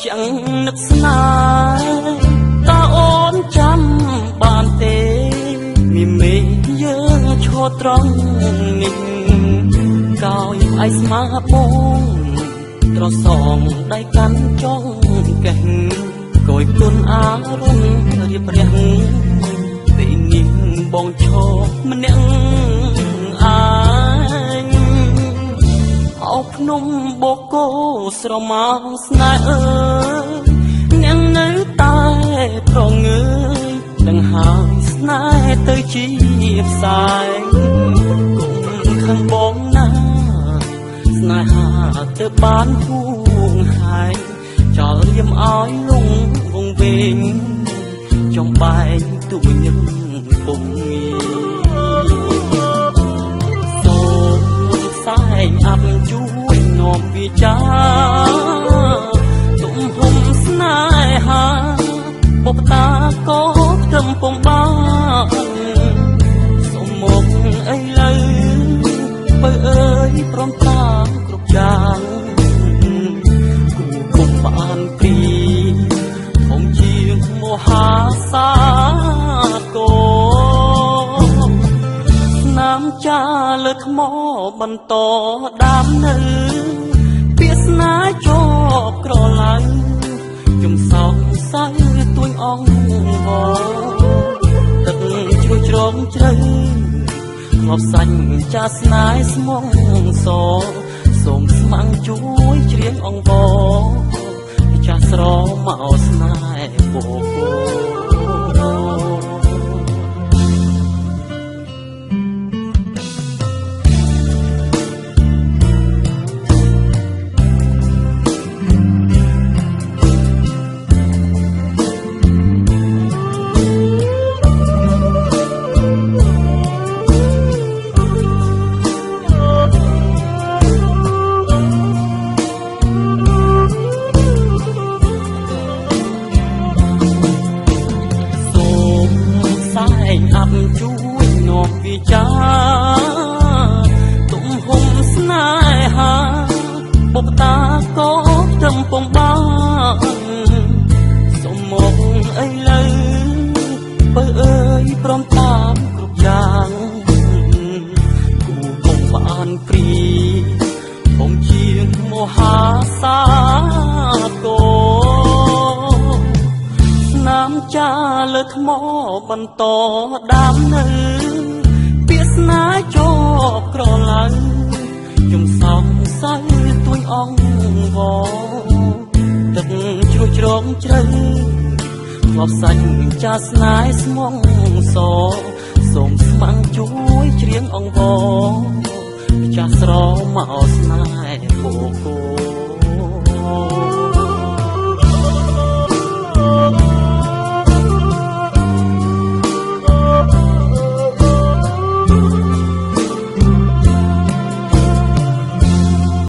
chẳngនឹកស្នេហ៍តើអូនចាំបានទេមានមេយើងឈរត្រង់នេះកោយផ្អែកស្មាបងត្រសងដៃកាន់ចង់កេះកយខ្លួនអារម្មណ៍រៀបរះពេលនេះបងឈរម្នាក់អាយអោភ្នំបូកគោស្រមោលស្នេហ៍អើយអ្នកនៅតែប្រងើយដឹងហើយស្នេហ៍ទៅជាផ្សាយគុំខឹងបងណាស្នេហាទៅបានហួងហាយចោលរៀមឲ្យលងវងវែងចំបែកទួញឹមពុំងាយសូមផ្សាយអាប់ជួយនាំវាចាទំហំស្នេហាបុព្វតាក៏ត្រឹមពុំបានសុំមកអីលើបើអើយព្រមតាមគ្រប់យ៉ាងគូគុំបានព្រីធំជាងមហាសាគរនាមចាលើថ្មបន្តដាមនៅពាក្យស្នេហ៍ជាប់ក្រឡាញ់ជំសោកសៅទួញអងវទឹកជួយជ្រងជ្រៅធ្លាប់សាច់ចាស្នេហ៍ស្មងសសូមស្មាំងជួយជ្រៀងអង្វរចាស់ស្រមកស្នេហ៍បូកគោអាប់ជួយនាំវាចាទំហំស្នេហាបុព្វតាក៏ត្រឹមពុំបានសុំមកអីលើបើអើយព្រមតាមគ្រប់យ៉ាងគូពុំបានព្រីពុំជាងមហាសាគរនាមចាលើថ្មបន្តដាមនៅពាក្យស្នេហ៍ជាប់ក្រឡាញ់ជំសោកសៅទួញអងវទឹកជ្រោះជ្រងជ្រៅធ្លាប់សាច់ចាស្នេហ៍ស្មងសសូមស្មាំងជួយជ្រៀងអង្វរចាស់ស្រមកស្នេហ៍បូកគោ